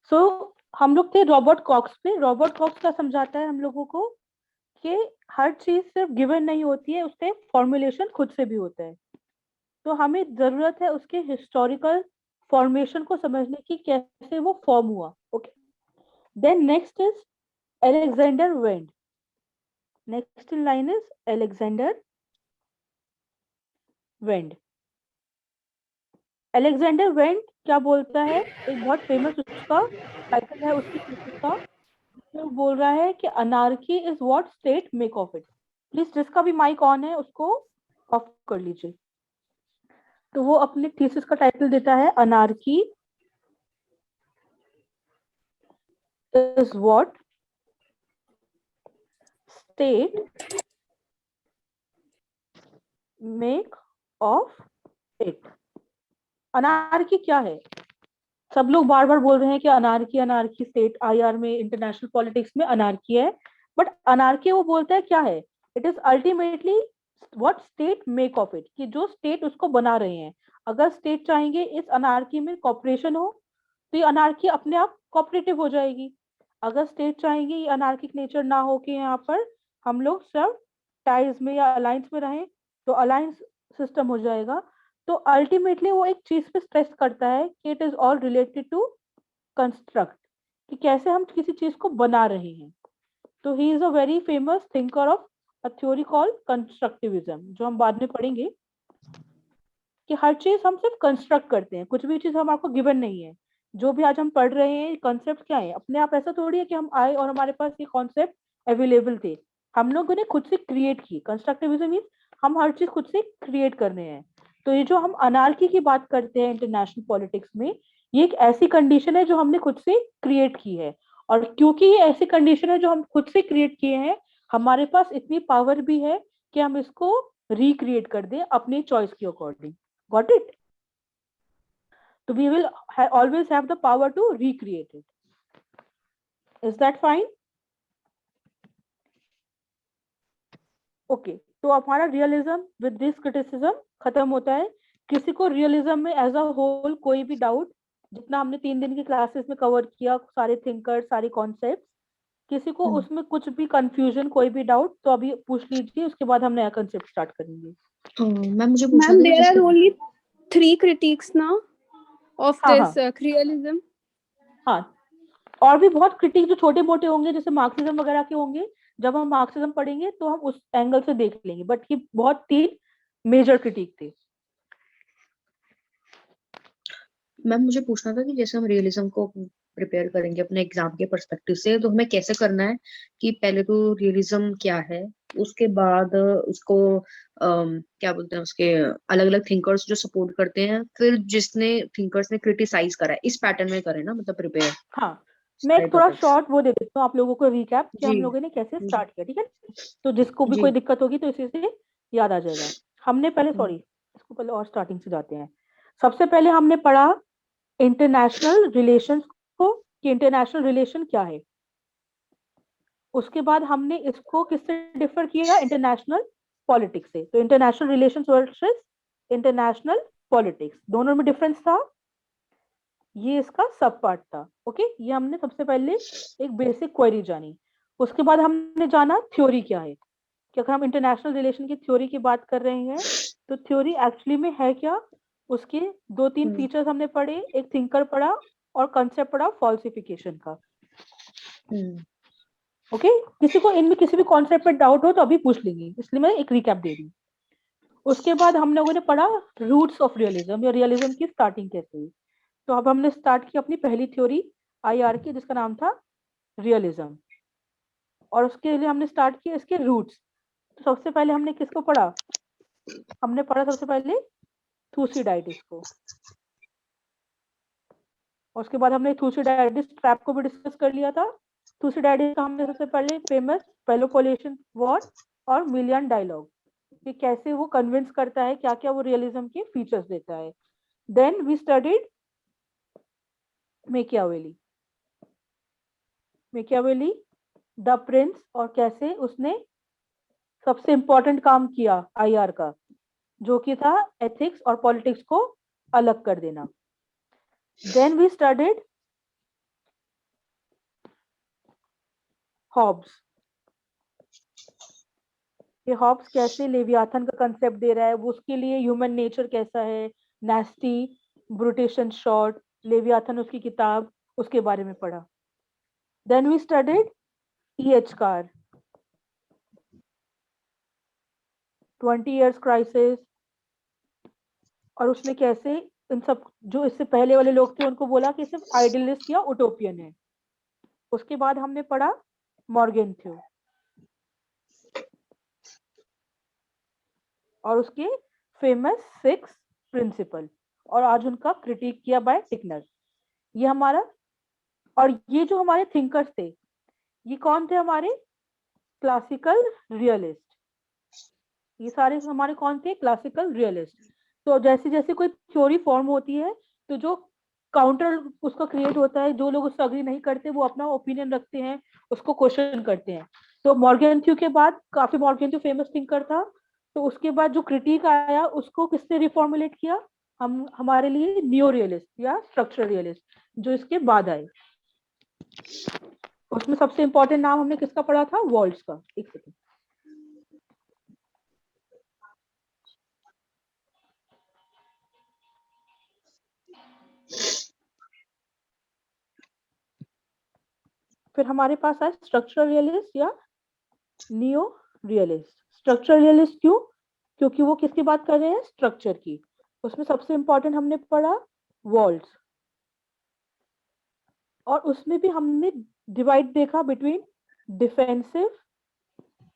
सो हम लोग थे रॉबर्ट कॉक्स पे। रॉबर्ट कॉक्स का समझाता है हम लोगों को कि हर चीज सिर्फ गिवन नहीं होती है, उसके फॉर्मुलेशन खुद से भी होता है। तो हमें जरूरत है उसके हिस्टोरिकल फॉर्मेशन को समझने की, कैसे वो फॉर्म हुआ। Okay, then next is Alexander Wendt. Next in line is Alexander Wendt. Alexander Wendt क्या बोलता है, एक बहुत फेमस उसका टाइटल है उसकी थीसिस का। वो बोल रहा है कि anarchy is what state make of it. Please जिसका भी माइक ऑन है उसको ऑफ कर लीजिए। तो वो अपने थीसिस का टाइटल देता है anarchy is what state make of it. Anarchy क्या है? सब लोग बार बार बोल रहे हैं कि अनार्की अनार्की, स्टेट आईआर में, इंटरनेशनल पॉलिटिक्स में अनार्की है। बट अनार्की वो बोलता है क्या है? It is ultimately what state make of it, कि जो स्टेट उसको बना रहे हैं। अगर स्टेट चाहेंगे इस अनार्की में कॉपरेशन हो, तो ये अनार्की अपने आप कॉपरेटिव हो जाएगी। अगर स्टेट चाहेंगे ये अनार्किक नेचर ना हो कि यहाँ पर हम लोग सब टाइज में या अलायंस में रहें, तो अलायंस सिस्टम हो जाएगा। तो अल्टीमेटली वो एक चीज पे स्ट्रेस करता है कि it is all related to construct, कि कैसे हम किसी चीज को बना रहे हैं। तो he is a very famous thinker of a theory called constructivism, जो हम बाद में पढ़ेंगे। कि हर चीज हम सिर्फ कंस्ट्रक्ट करते हैं, कुछ भी चीज हमारे को गिवन नहीं है। जो भी आज हम पढ़ रहे हैं कॉन्सेप्ट क्या है, अपने आप ऐसा थोड़ी है कि हम आए और हमारे पास ये कॉन्सेप्ट अवेलेबल थे। हम लोगों ने खुद से क्रिएट की। कंस्ट्रक्टिविज्म मीन्स हम हर चीज खुद से क्रिएट कर रहे हैं। तो ये जो हम अनार्की की बात करते हैं इंटरनेशनल पॉलिटिक्स में, ये एक ऐसी कंडीशन है जो हमने खुद से क्रिएट की है। और क्योंकि ये ऐसी कंडीशन है जो हम खुद से क्रिएट किए हैं, हमारे पास इतनी पावर भी है कि हम इसको रिक्रिएट कर दें अपनी चॉइस के according. Got it? So we will always have the power to recreate it. Is that fine? Okay. तो हमारा रियलिज्म विद दिस क्रिटिसिज्म खत्म होता है। किसी को रियलिज्म में एज अ होल कोई भी डाउट, जितना हमने 3 दिन की क्लासेस में कवर किया, सारे थिंकर, सारे कॉन्सेप्ट, किसी को उसमें कुछ भी कंफ्यूजन, कोई भी डाउट, तो अभी पूछ लीजिए, उसके बाद हम नया कंसेप्ट स्टार्ट करेंगे। मैम मुझे पूछना था देयर आर ओनली 3 critiques ना ऑफ हाँ दिस हाँ रियलिज्म। हाँ, और भी बहुत क्रिटिक जो छोटे मोटे होंगे, जैसे मार्क्सिज्म वगैरह के होंगे। जब हम मार्क्सिज्म पढ़ेंगे तो हम उस एंगल से देख लेंगे, बट ये बहुत 3 मेजर क्रिटिक थे। मैम मुझे पूछना था कि जैसे हम रियलिज्म को प्रिपेयर करेंगे अपने एग्जाम के पर्सपेक्टिव से, तो हमें कैसे करना है कि पहले तो रियलिज्म क्या है, उसके बाद उसको क्या बोलते हैं, उसके अलग अलग थिंकर्स जो सपोर्ट करते हैं, फिर जिसने थिंकर्स ने क्रिटिसाइज करा है, इस पैटर्न में करें ना, मतलब प्रिपेयर हाँ, मैं एक सारे थोड़ा टॉपिक्स। शॉर्ट वो दे देती हूँ आप लोगों को, रिकैप कि जी हम लोगों ने कैसे जी स्टार्ट किया, ठीक है? तो जिसको भी जी। कोई दिक्कत होगी तो इसी से याद आ जाएगा। हमने पहले, सॉरी, इसको पहले और स्टार्टिंग से जाते हैं। सबसे पहले हमने पढ़ा इंटरनेशनल रिलेशंस को, कि इंटरनेशनल रिलेशन क्या है। उसके बाद हमने इसको किससे डिफर किया? इंटरनेशनल पॉलिटिक्स से। तो international relations versus international politics, दोनों में डिफरेंस था। ये इसका सब पार्ट था। ओके, ये हमने सबसे पहले एक बेसिक क्वेरी जानी। उसके बाद हमने जाना थ्योरी क्या है, कि अगर हम इंटरनेशनल रिलेशन की थ्योरी की बात कर रहे हैं तो थ्योरी एक्चुअली में है क्या। उसके 2-3 फीचर्स हमने पढ़े, एक थिंकर पढ़ा और कंसेप्ट पढ़ा फॉल्सिफिकेशन का। ओके, किसी को इनमें किसी भी कॉन्सेप्ट पे डाउट हो तो अभी पूछ लेंगे, इसलिए मैं एक रिकैप दे रही हूँ। उसके बाद हम लोगों ने पढ़ा रूट्स ऑफ रियलिज्म, या रियलिज्म की स्टार्टिंग कैसे हुई। तो अब हमने स्टार्ट की अपनी पहली थ्योरी आईआर की, जिसका नाम था रियलिज्म। और उसके लिए हमने स्टार्ट किया इसके रूट्स। तो सबसे पहले हमने किसको पढ़ा? हमने पढ़ा सबसे पहले थूसिडाइडिस को। और उसके बाद हमने थूसिडाइडिस ट्रैप को भी डिस्कस कर लिया था। थूसिडाइडिस का हमने सबसे पहले फेमस पेलोपोलेशन वॉर और मिलियन डायलॉग, कि कैसे वो कन्विंस करता है, क्या क्या वो रियलिज्म के फीचर्स देता है। Then we studied Machiavelli. Machiavelli the prince, और कैसे उसने सबसे इंपॉर्टेंट काम किया आईआर का, जो कि था एथिक्स और पॉलिटिक्स को अलग कर देना। Then we studied Hobbes. ये हॉब्स कैसे लेवियाथन का कंसेप्ट दे रहा है, वो उसके लिए ह्यूमन नेचर कैसा है, nasty, brutish and short, Leviathan उसकी किताब, उसके बारे में पढ़ा। Then we studied E.H. Carr, 20 years crisis, और उसने कैसे इन सब जो इससे पहले वाले लोग थे उनको बोला कि सिर्फ आइडियलिस्ट या उटोपियन है। उसके बाद हमने पढ़ा मॉर्गेंथ्यू और उसके फेमस 6 प्रिंसिपल, और आज उनका क्रिटिक किया बाय टिकनर। ये हमारा, और ये जो हमारे थिंकर्स थे ये कौन थे? हमारे क्लासिकल रियलिस्ट। ये सारे हमारे कौन थे? Classical realist. तो जैसे जैसे कोई थ्योरी फॉर्म होती है तो जो काउंटर उसका क्रिएट होता है, जो लोग उससे अग्री नहीं करते वो अपना ओपिनियन रखते हैं, उसको क्वेश्चन करते हैं। तो मॉर्गेंथ्यू के बाद, काफी मॉर्गेंथ्यू फेमस थिंकर था, तो उसके बाद जो क्रिटिक आया उसको किसने रिफॉर्मुलेट किया? हम हमारे लिए नियो रियलिस्ट या स्ट्रक्चर रियलिस्ट जो इसके बाद आए। उसमें सबसे इंपॉर्टेंट नाम हमने किसका पढ़ा था? वॉल्ट्स का। एक सेकेंड। फिर हमारे पास आए स्ट्रक्चरल रियलिस्ट या नियो रियलिस्ट। स्ट्रक्चरल रियलिस्ट क्यों? क्योंकि वो किसकी बात कर रहे हैं? स्ट्रक्चर की। उसमें सबसे इंपॉर्टेंट हमने पढ़ा वॉल्ट्स, और उसमें भी हमने डिवाइड देखा between defensive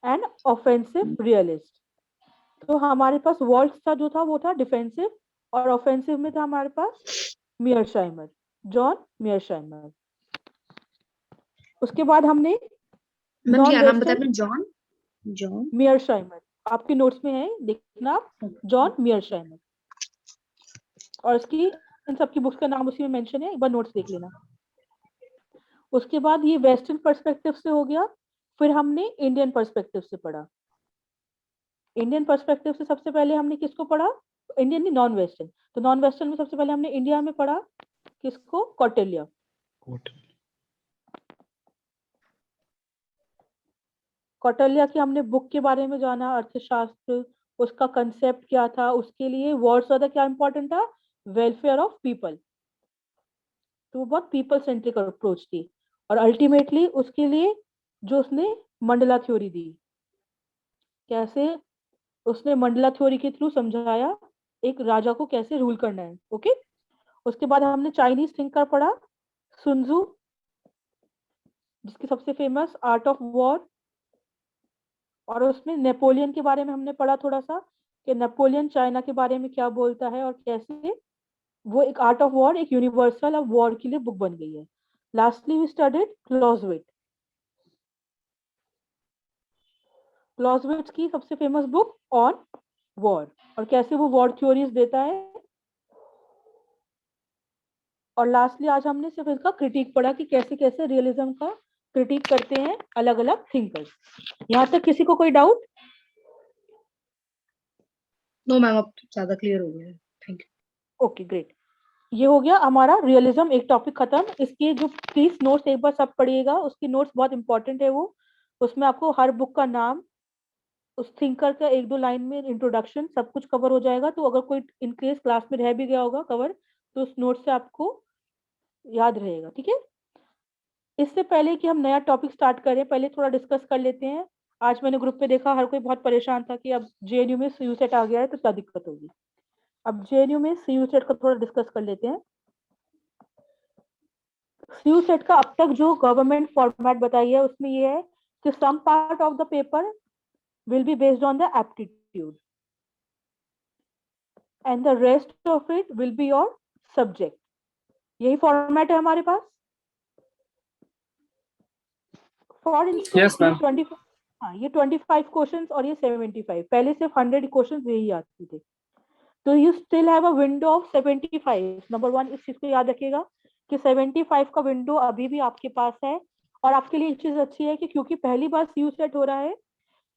and offensive realist. तो हमारे पास वॉल्ट्स का जो था वो था डिफेंसिव, और ऑफेंसिव में था हमारे पास मीयरशाइमर, जॉन मीयरशाइमर। उसके बाद हमने मैम नॉन क्या नाम बताया वेस्टर्न, आपने? जॉन? जॉन? मीयरशाइमर, आपके नोट्स में है, देखना आप, जॉन मीयरशाइमर। और इसकी इन सबकी बुक्स का नाम उसी में मेंशन है, एक बार नोट्स देख लेना। उसके बाद ये वेस्टर्न पर्सपेक्टिव से हो गया। फिर हमने इंडियन पर्सपेक्टिव से पढ़ा। इंडियन पर्सपेक्टिव से सबसे पहले हमने किसको पढ़ा? इंडियन नहीं, नॉन वेस्टर्न। तो नॉन वेस्टर्न में सबसे पहले हमने इंडिया में पढ़ा किसको? कौटिल्य। कौटिल्य की हमने बुक के बारे में जाना, अर्थशास्त्र, उसका कंसेप्ट क्या था, उसके लिए वर्ड ज्यादा क्या इंपॉर्टेंट था? Welfare of people. तो वो बहुत पीपल सेंट्रिक अप्रोच थी। और अल्टीमेटली उसके लिए जो उसने मंडला थ्योरी दी, कैसे उसने मंडला थ्योरी के थ्रू समझाया एक राजा को कैसे रूल करना है। ओके। उसके बाद हमने चाइनीज थिंकर पढ़ा, सुनजू, जिसकी सबसे फेमस आर्ट ऑफ वॉर। और उसमें नेपोलियन के बारे में हमने पढ़ा थोड़ा सा, कि नेपोलियन चाइना के बारे में क्या बोलता है और कैसे वो एक आर्ट ऑफ वॉर, एक यूनिवर्सल ऑफ वॉर के लिए बुक बन गई है। Lastly we studied Clausewitz. Clausewitz की सबसे फेमस बुक ऑन वॉर, और कैसे वो वॉर थ्योरीज देता है। और लास्टली आज हमने सिर्फ इसका क्रिटिक पढ़ा कि कैसे कैसे रियलिज्म का क्रिटिक करते हैं अलग अलग थिंकर्स। यहाँ तक किसी को कोई डाउट? नो मैम, अब ज्यादा क्लियर हो गया है। Thank you. Okay great. ये हो गया हमारा रियलिज्म, एक टॉपिक खत्म। इसके जो प्लीज नोट्स एक बार सब पढ़िएगा, उसकी नोट्स बहुत इंपॉर्टेंट है वो। उसमें आपको हर बुक का नाम, उस थिंकर का एक दो लाइन में इंट्रोडक्शन, सब कुछ कवर हो जाएगा। तो अगर कोई इन केस क्लास में रह भी गया होगा कवर, तो उस नोट से आपको याद रहेगा। ठीक है। इससे पहले कि हम नया टॉपिक स्टार्ट करें, पहले थोड़ा डिस्कस कर लेते हैं। आज मैंने ग्रुप पे देखा हर कोई बहुत परेशान था कि अब जेएनयू में सीयू सेट आ गया है तो क्या दिक्कत होगी। अब जेएनयू में सीयू सेट का थोड़ा डिस्कस कर लेते हैं। सीयू सेट का अब तक जो गवर्नमेंट फॉर्मेट बताई है उसमें ये है कि some part of the paper will be based on the aptitude and the rest of it will be your subject. यही फॉर्मेट है हमारे पास। फॉर इंस्टेंस ये 25, हाँ ये 25 क्वेश्चंस और ये 75। पहले सिर्फ 100 क्वेश्चंस यही आते थे। तो you still have a window of 75। Number one, इस चीज को याद रखिएगा कि 75 का विंडो अभी भी आपके पास है। और आपके लिए एक चीज अच्छी है कि क्योंकि पहली बार सीयू सेट हो रहा है,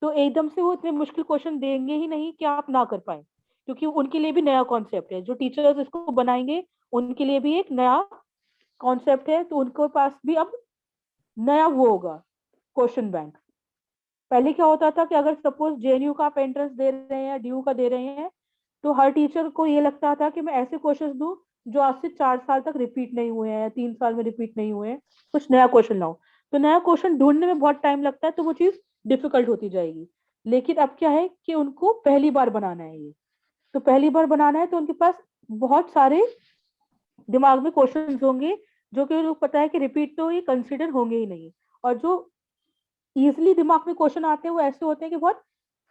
तो एकदम से वो इतने मुश्किल क्वेश्चन देंगे ही नहीं कि आप ना कर पाए, क्योंकि उनके लिए भी नया कॉन्सेप्ट है। जो टीचर्स इसको बनाएंगे उनके लिए भी एक नया कॉन्सेप्ट है, तो उनके पास भी अब नया वो होगा, क्वेश्चन बैंक। पहले क्या होता था कि अगर सपोज जेएनयू का आप एंट्रेंस दे रहे हैं या डीयू का दे रहे हैं, तो हर टीचर को ये लगता था कि मैं ऐसे क्वेश्चंस दूं जो आज से 4 साल तक रिपीट नहीं हुए हैं, 3 साल में रिपीट नहीं हुए हैं, कुछ नया क्वेश्चन लाओ। तो नया क्वेश्चन ढूंढने में बहुत टाइम लगता है, तो वो चीज डिफिकल्ट होती जाएगी। लेकिन अब क्या है कि उनको पहली बार बनाना है ये, तो पहली बार बनाना है तो उनके पास बहुत सारे दिमाग में क्वेश्चंस होंगे जो कि उनको पता है कि रिपीट तो ये कंसिडर होंगे ही नहीं। और जो इजिली दिमाग में क्वेश्चन आते हैं वो ऐसे होते हैं कि बहुत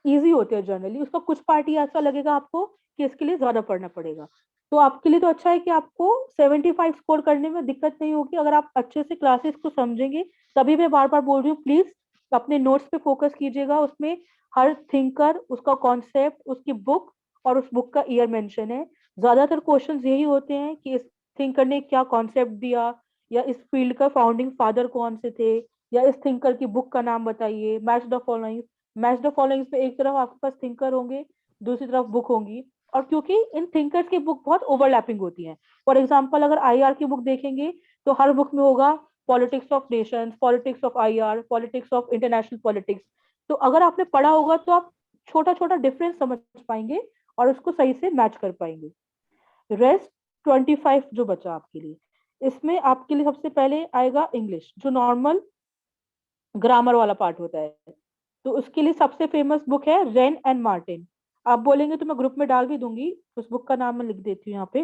इजी होते हैं जनरली, उसका कुछ पार्ट ही ऐसा लगेगा आपको कि इसके लिए ज्यादा पढ़ना पड़ेगा। तो आपके लिए तो अच्छा है कि आपको 75 स्कोर करने में दिक्कत नहीं होगी अगर आप अच्छे से क्लासेस को समझेंगे। तभी मैं बार बार बोल रही हूँ, प्लीज अपने नोट्स पे फोकस कीजिएगा। उसमें हर थिंकर, उसका कॉन्सेप्ट, उसकी बुक और उस बुक का ईयर मेंशन है। ज्यादातर क्वेश्चंस यही होते हैं कि इस थिंकर ने क्या कॉन्सेप्ट दिया, या इस फील्ड का फाउंडिंग फादर कौन से थे, या इस थिंकर की बुक का नाम बताइए। Match the following, match the following पे एक तरफ आपके पास थिंकर होंगे, दूसरी तरफ बुक होंगी। और क्योंकि इन थिंकर्स की बुक बहुत ओवरलैपिंग होती है, फॉर एग्जांपल अगर आईआर की बुक देखेंगे तो हर बुक में होगा politics of Nations, politics of IR, politics of international politics. तो अगर आपने पढ़ा होगा तो आप छोटा छोटा डिफरेंस समझ पाएंगे और उसको सही से मैच कर पाएंगे। रेस्ट 25 जो बचा आपके लिए, इसमें आपके लिए सबसे पहले आएगा इंग्लिश, जो नॉर्मल ग्रामर वाला पार्ट होता है। तो उसके लिए सबसे फेमस बुक है रेन एंड मार्टिन। आप बोलेंगे तो मैं ग्रुप में डाल भी दूंगी, उस बुक का नाम मैं लिख देती हूँ यहाँ पे।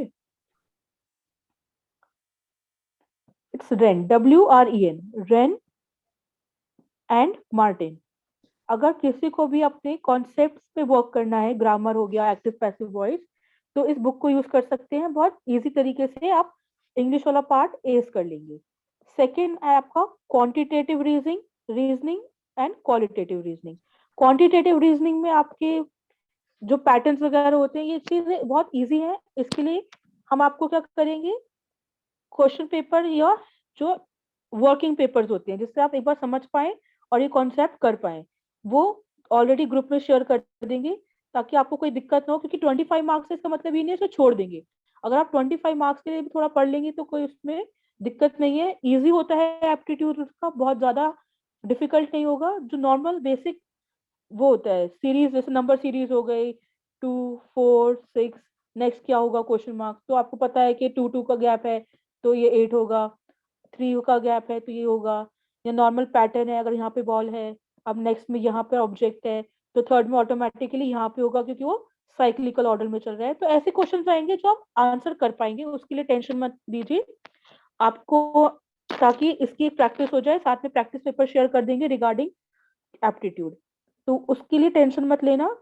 It's rain, WREN, rain and Martin. अगर किसी को भी अपने कॉन्सेप्ट्स पे वर्क करना है, ग्रामर हो गया, एक्टिव पैसिव वॉइस, तो इस बुक को यूज कर सकते हैं। बहुत इजी तरीके से आप इंग्लिश वाला पार्ट एज कर लेंगे। सेकेंड है आपका quantitative reasoning and qualitative reasoning. Quantitative reasoning में आपके जो पैटर्न्स वगैरह होते हैं, ये चीजें बहुत इजी है। इसके लिए हम आपको क्या करेंगे, क्वेश्चन पेपर या जो वर्किंग पेपर्स होते हैं जिससे आप एक बार समझ पाए और ये कॉन्सेप्ट कर पाए, वो ऑलरेडी ग्रुप में शेयर कर देंगे ताकि आपको कोई दिक्कत ना हो। क्योंकि 25 मार्क्स से इसका मतलब ये नहीं है छोड़ देंगे। अगर आप 25 मार्क्स के लिए भी थोड़ा पढ़ लेंगे तो कोई उसमें दिक्कत नहीं है, इजी होता है एप्टीट्यूड उसका, बहुत ज्यादा डिफिकल्ट नहीं होगा। जो नॉर्मल बेसिक वो होता है सीरीज, जैसे नंबर सीरीज हो गई 2 4 6, नेक्स्ट क्या होगा क्वेश्चन मार्क, तो आपको पता है कि 2 2 का गैप है तो ये 8 होगा, 3 का गैप है तो ये होगा। या नॉर्मल पैटर्न है, अगर यहाँ पे बॉल है, अब नेक्स्ट में यहाँ पे ऑब्जेक्ट है, तो थर्ड में ऑटोमेटिकली यहाँ पे होगा क्योंकि वो साइक्लिकल ऑर्डर में चल रहा है। तो ऐसे क्वेश्चन आएंगे जो आप आंसर कर पाएंगे, उसके लिए टेंशन मत लीजिए आपको, ताकि इसकी प्रैक्टिस हो जाए। साथ में प्रैक्टिस पेपर शेयर कर देंगे रिगार्डिंग एप्टीट्यूड, तो उसके लिए टेंशन मत लेना।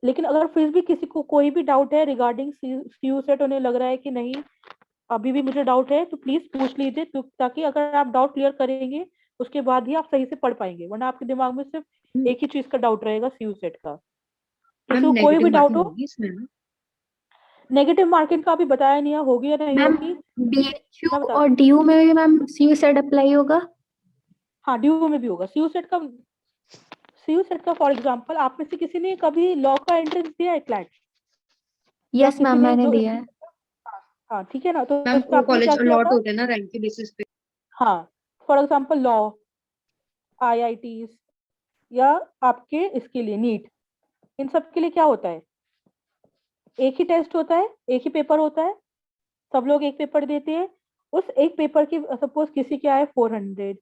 लेकिन अगर फिर भी किसी को कोई भी डाउट है रिगार्डिंग सीयू सेट, उन्हें लग रहा है कि नहीं अभी भी मुझे डाउट है, तो प्लीज पूछ लीजिए, तो ताकि अगर आप डाउट क्लियर करेंगे उसके बाद ही आप सही से पढ़ पाएंगे, वरना आपके दिमाग में सिर्फ एक ही चीज का डाउट रहेगा, सीयू सेट का। किसी मैम को कोई नेगेटिव भी डाउट मार्किंग हो, होगी इसमें ना? नेगेटिव मार्किंग का अभी बताया नहीं है, होगी या नहीं मैम होगी बीएचयू मैं बता। और डीयू में भी मैम सी सेट अप्लाई होगा? हाँ ड्यू में भी होगा सीयू सेट का। सीयू सेट का फॉर एग्जाम्पल आप में से किसी ने कभी लॉ का एंट्रेंस दिया है क्लैट, या यस किसी मैम ने मैंने जो दिया है। हाँ ठीक है ना, तो मैम उसमें वो आपने क्या कॉलेज किया अलॉट था। होते हैं ना रैंक के बेसिस पे? हाँ, फॉर एग्जाम्पल लॉ, IITs, या आपके इसके लिए नीट, इन सब के लिए क्या होता है, एक ही टेस्ट होता है, एक ही पेपर होता है, सब लोग एक पेपर देते हैं। उस एक पेपर की सपोज किसी क्या है 400,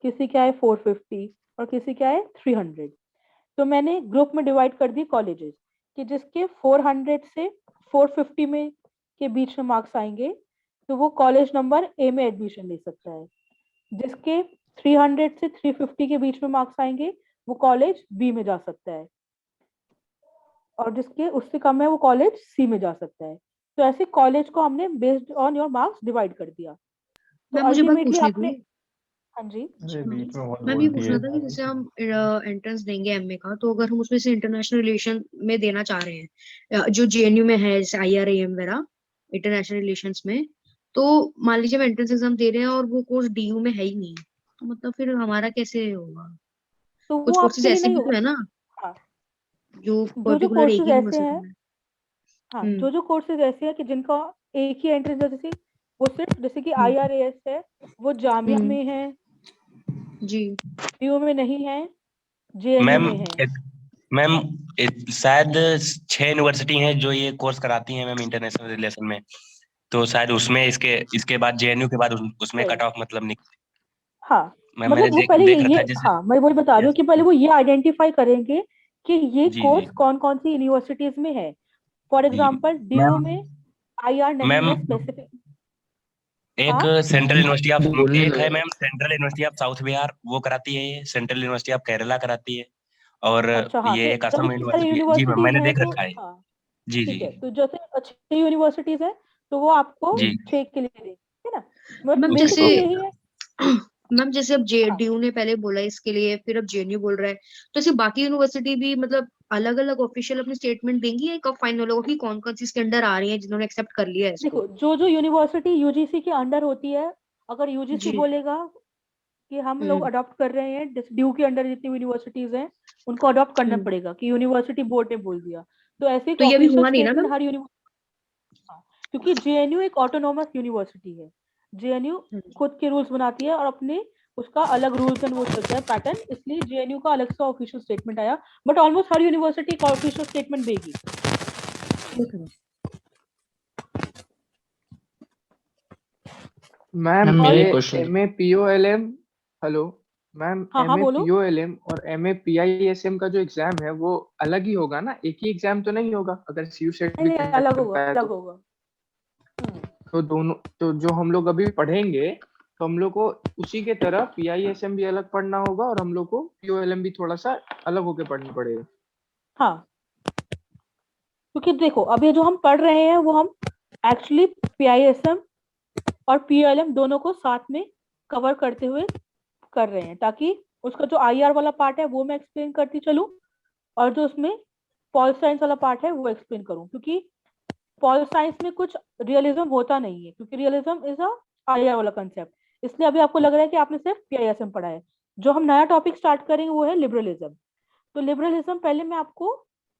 किसी क्या है 450 और किसी क्या है 300, तो मैंने ग्रुप में डिवाइड कर दी कॉलेजेस कि जिसके 400 से 450 में के बीच में मार्क्स आएंगे तो वो कॉलेज नंबर ए में एडमिशन ले सकता है। जिसके 300 से 350 के बीच में मार्क्स आएंगे वो कॉलेज बी में जा सकता है, और जिसके उससे कम है वो कॉलेज सी में जा सकता है। तो ऐसे कॉलेज को हमने based on your marks divide कर दिया। तो मैम मुझे बात अल्टीमेटली पूछनी आपने, थी। हाँ जी, अरे बीच में मत मैम ये बोलती पूछना है। था कि जैसे हम एंट्रेंस देंगे एमए का, तो अगर हम उसमें से इंटरनेशनल रिलेशन में देना चाह रहे हैं, जो जेएनयू में है जैसे IRAM वगैरह इंटरनेशनल रिलेशंस में, तो मान लीजिए हम एंट्रेंस एग्जाम दे रहे हैं और वो कोर्स डीयू में है ही नहीं, तो मतलब फिर हमारा कैसे होगा? तो कुछ वो कोर्सेज आपके लिए ऐसे नहीं भी होगा। तो है ना हाँ, जो जो पर्टिकुलर एक कोर्सेज ही ऐसे यूनिवर्सिटी हैं, में? हाँ हम्म। जो कोर्सेज ऐसे हैं कि जिनका एक ही एंट्रेंस है, जैसे वो सिर्फ जैसे कि हम्म। IRAS है वो जामिया हम्म। में है, जी डीयू में नहीं है, जेएनयू मैम में है। मैम शायद 6 यूनिवर्सिटी हैं जो ये कोर्स कराती हैं मैम इंटरनेशनल रिलेशन में, तो शायद उसमें इसके बाद जेएनयू के बाद उसमें Correct. कट ऑफ मतलब हाँ, मैम मैंने मतलब वो पहले देख रखा ये है जैसे। हाँ मैं वही बता रही हूँ यस। कि पहले वो ये आइडेंटिफाई करेंगे कि ये जी जी कोर्स कौन कौन सी यूनिवर्सिटीज में है। फॉर जी एग्जाम्पल डीयू मैम। में आईआर नहीं मैम है स्पेसिफिक। एक हाँ सेंट्रल यूनिवर्सिटी ऑफ बोलने एक है लगा। Ma'am central university of South Bihar, वो कराती है ये। सेंट्रल यूनिवर्सिटी ऑफ केरला कराती है। और अच्छा, हाँ, ये तो एक जब असम इतनी सारी यूनिवर्सिटी है जी मैम, यूनिवर्सिटीज मैंने हैं देख तो रखा है। हाँ जी जी ठीक है, तो जैसे अच्छी यूनिवर्सिटीज हैं तो वो आपको जी 6 के लिए देंगे, है ना। मतलब मैम जैसे बेसिकली यही है। मैम जैसे अब हाँ जेडीयू ने पहले बोला इसके लिए, फिर अब जेएनयू बोल रहा है, तो ऐसे बाकी यूनिवर्सिटी भी मतलब अलग अलग ऑफिशियल अपनी स्टेटमेंट देंगी या कब फाइनल होगा कि कौन कौन सी इसके अंडर आ रही है जिन्होंने एक्सेप्ट कर लिया है इसको? देखो, जो जो यूनिवर्सिटी यूजीसी के अंडर होती है, अगर यूजीसी जी। बोलेगा कि हम लोग हम्म। अडॉप्ट कर रहे हैं, ड्यू के अंडर जितनी यूनिवर्सिटीज हैं उनको अडॉप्ट करना हम्म। पड़ेगा, कि यूनिवर्सिटी बोर्ड ने बोल दिया, तो ऐसे एक तो ये अभी ऑफिशियल हुआ नहीं ना स्टेटमेंट मैम? हर यूनिवर्सिटी। क्योंकि जेएनयू एक ऑटोनोमस यूनिवर्सिटी है, जेएनयू खुद के रूल्स बनाती है और अपने उसका अलग रूल्स एंड वो चलता है पैटर्न, इसलिए जेएनयू का अलग से ऑफिशियल स्टेटमेंट आया। बट ऑलमोस्ट हर यूनिवर्सिटी एक ऑफिशियल स्टेटमेंट देगी। ठीक है। मैम मैम मेरा ये एक question. M A P O L M, hello ma'am, हाँ हाँ एम ए बोलो। पी ओ एल एम और M A P I S M का जो एग्जाम है वो अलग ही होगा ना? एक ही एग्जाम तो नहीं होगा अगर सी यू सेट नहीं भी नहीं, कंडक्ट अलग होगा, करता है अलग तो? होगा। तो दोनों, तो जो हम लोग अभी पढ़ेंगे तो हम लोग को उसी के तरह पी आई एस एम भी अलग पढ़ना होगा और हम लोग को पी ओ एल एम भी थोड़ा सा अलग होके पढ़ना पड़ेगा। हाँ, क्योंकि देखो अभी जो हम पढ़ रहे हैं वो हम एक्चुअली पीआईएसएम और पीएलएम दोनों को साथ में कवर करते हुए कर रहे हैं, ताकि उसका जो आईआर वाला पार्ट है वो मैं एक्सप्लेन करती चलूं और जो उसमें पॉल साइंस वाला पार्ट है वो एक्सप्लेन करूं, क्योंकि पॉल साइंस में कुछ रियलिज्म होता नहीं है, क्योंकि रियलिज्म इज अ आईआर वाला कंसेप्ट। इसलिए अभी आपको लग रहा है कि आपने सिर्फ पीआईएसएम पढ़ा है। जो हम नया टॉपिक स्टार्ट करेंगे वो है लिबरलिज्म। तो लिबरलिज्म पहले मैं आपको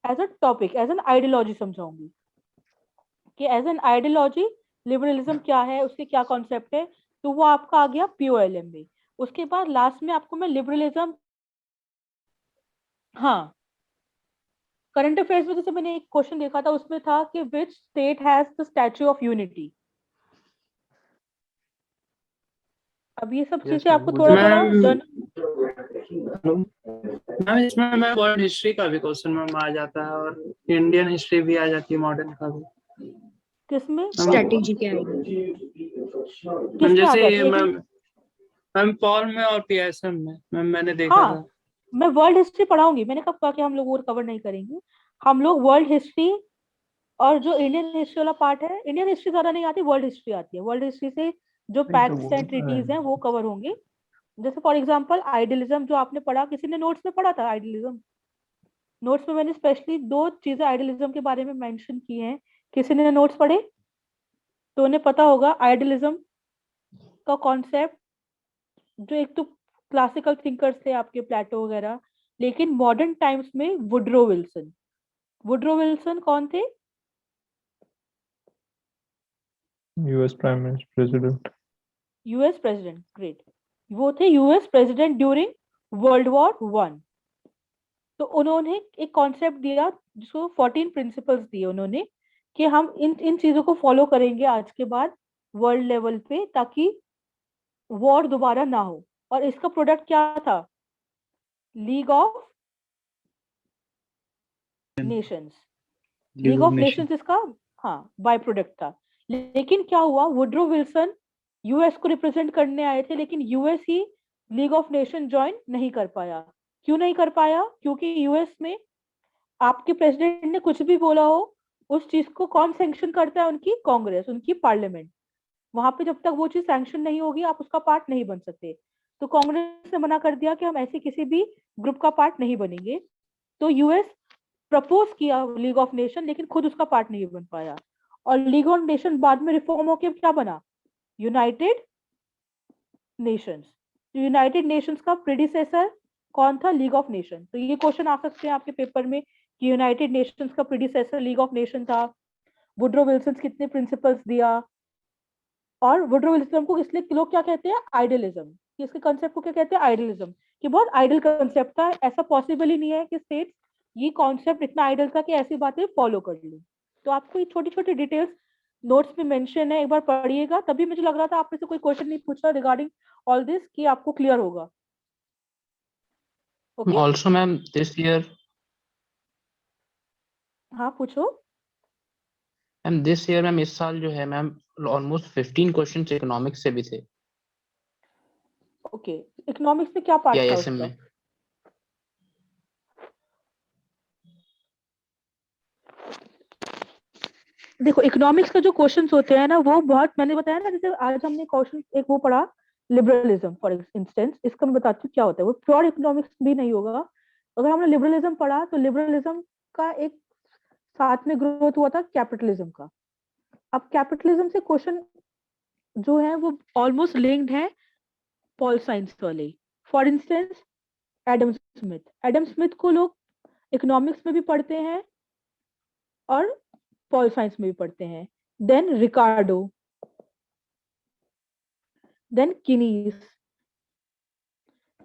as a topic, as an ideology समझाऊंगी कि एज एन आइडियोलॉजी लिबरलिज्म क्या है, उसके क्या कॉन्सेप्ट है। तो वो आपका आ गया पीओएलएम में। उसके बाद लास्ट में आपको मैं लिबरलिज्म, हाँ, करंट अफेयर्स में जैसे मैंने एक क्वेश्चन देखा था उसमें था कि which state has the statue of unity. अब ये सब यस चीजें मैम, आपको थोड़ा गुजरात। थोड़ा मैम मैम इसमें मैं वर्ल्ड हिस्ट्री का भी क्वेश्चन मैम आ जाता है और इंडियन हिस्ट्री भी आ जाती है, मॉडर्न का भी। किसमें स्ट्रेटेजी क्या आएगी? मैम किसमें आ जैसे जाती है मैम मैम पॉल में और पीएसएम में मैम मैंने देखा था। हाँ, मैं वर्ल्ड हिस्ट्री पढ़ाऊंगी, मैंने कब कहा कि हम लोग वो कवर नहीं करेंगे। हम लोग वर्ल्ड हिस्ट्री और जो इंडियन हिस्ट्री वाला पार्ट है, इंडियन हिस्ट्री ज्यादा नहीं आती, वर्ल्ड हिस्ट्री आती है। वर्ल्ड हिस्ट्री से जो पैक्ट्स एंड ट्रीटीज हैं वो कवर होंगे। जैसे फॉर एग्जांपल आइडियलिज्म जो आपने पढ़ा, किसी ने नोट्स में पढ़ा था आइडियलिज्म? नोट्स में मैंने स्पेशली 2 चीजें आइडियलिज्म के बारे में मेंशन की हैं। किसी ने नोट्स पढ़े तो उन्हें पता होगा आइडियलिज्म का कॉन्सेप्ट। जो एक तो क्लासिकल थिंकर्स थे आपके प्लेटो वगैरह, लेकिन मॉडर्न टाइम्स में वुड्रो विल्सन। वुड्रो विल्सन कौन थे? US Prime President. US president, great. वो थे US president during world war 1। तो उन्होंने एक कॉन्सेप्ट दिया जिसको 14 प्रिंसिपल्स दिए उन्होंने, कि हम इन इन चीजों को फॉलो करेंगे आज के बाद वर्ल्ड लेवल पे, ताकि वॉर दोबारा ना हो। और इसका प्रोडक्ट क्या था? League of Nations. League of Nations इसका, हाँ, बाय प्रोडक्ट था। लेकिन क्या हुआ, वुड्रो विल्सन यूएस को रिप्रेजेंट करने आए थे, लेकिन US he league of nation join नहीं कर पाया। क्यों नहीं कर पाया? क्योंकि यूएस में आपके प्रेसिडेंट ने कुछ भी बोला हो, उस चीज को कौन सैंक्शन करता है? उनकी कांग्रेस, उनकी पार्लियामेंट। वहां पे जब तक वो चीज सैंक्शन नहीं होगी आप उसका पार्ट नहीं बन सकते। तो कांग्रेस ने मना कर दिया कि हम ऐसे किसी भी ग्रुप का पार्ट नहीं बनेंगे। तो यूएस प्रपोज किया लीग ऑफ नेशन, लेकिन खुद उसका पार्ट नहीं बन पाया। और लीग ऑफ नेशन बाद में रिफॉर्म होकर क्या बना? United Nations. यूनाइटेड नेशंस का प्रीडिसेसर कौन था? League of nation. तो ये क्वेश्चन आ सकते हैं आपके पेपर में कि यूनाइटेड नेशंस का प्रीडिसेसर लीग ऑफ नेशन था। वुड्रो विल्सन कितने प्रिंसिपल्स दिया? और वुड्रो विल्सन को इसलिए लोग क्या कहते हैं? आइडियलिज्म। कि इसके कंसेप्ट को क्या कहते हैं, आइडियलिज्म, कि बहुत आइडियल कंसेप्ट था, ऐसा पॉसिबल ही नहीं है कि स्टेट ये कॉन्सेप्ट इतना आइडियल था कि ऐसी बातें फॉलो कर ली। तो आपको ये छोटी छोटी डिटेल्स नोट्स में मेंशन है, एक बार पढ़िएगा। तभी मुझे लग रहा था आप में से कोई क्वेश्चन नहीं पूछ रहा रिगार्डिंग ऑल दिस, कि आपको क्लियर होगा। Okay Also, ma'am, this year, हाँ पूछो। मैम इस साल जो है मैम ऑलमोस्ट 15 क्वेश्चंस इकोनॉमिक्स से भी थे ओके इकोनॉमिक्स में क्या पार्ट था पीआईएसएम उसका? में। देखो इकोनॉमिक्स का जो क्वेश्चंस होते हैं ना, वो बहुत, मैंने बताया ना, जैसे आज हमने क्वेश्चन एक वो पढ़ा लिबरलिज्म फॉर इंस्टेंस, इसका मैं बताती हूँ क्या होता है। वो प्योर इकोनॉमिक्स भी नहीं होगा। अगर हमने लिबरलिज्म पढ़ा तो लिबरलिज्म का एक साथ में ग्रोथ हुआ था कैपिटलिज्म का। अब कैपिटलिज्म से क्वेश्चन जो है वो ऑलमोस्ट लिंक्ड है पॉल साइंस वाले। फॉर इंस्टेंस एडम स्मिथ को लोग इकोनॉमिक्स में भी पढ़ते हैं और पॉल साइंस में भी पढ़ते हैं। देन रिकार्डो, देन किनीस।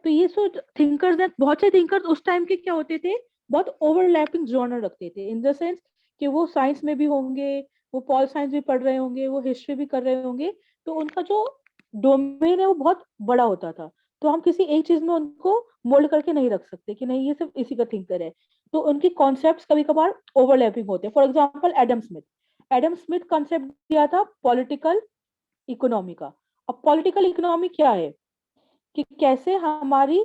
तो ये सो थिंकर्स हैं, बहुत से थिंकर्स उस टाइम के क्या होते थे, बहुत ओवरलैपिंग जॉनर रखते थे, इन द सेंस कि वो साइंस में भी होंगे, वो पॉल साइंस भी पढ़ रहे होंगे, वो हिस्ट्री भी कर रहे होंगे, तो उनका जो डोमेन है वो बहुत बड़ा होता था। तो हम किसी एक चीज में उनको मोल्ड करके नहीं रख सकते कि नहीं ये सिर्फ इसी का थिंकर है। तो उनकी कॉन्सेप्ट्स कभी कभार ओवरलैपिंग होते हैं। For example Adam Smith concept दिया था पॉलिटिकल इकोनॉमी का। अब पॉलिटिकल इकोनॉमी क्या है, कि कैसे हमारी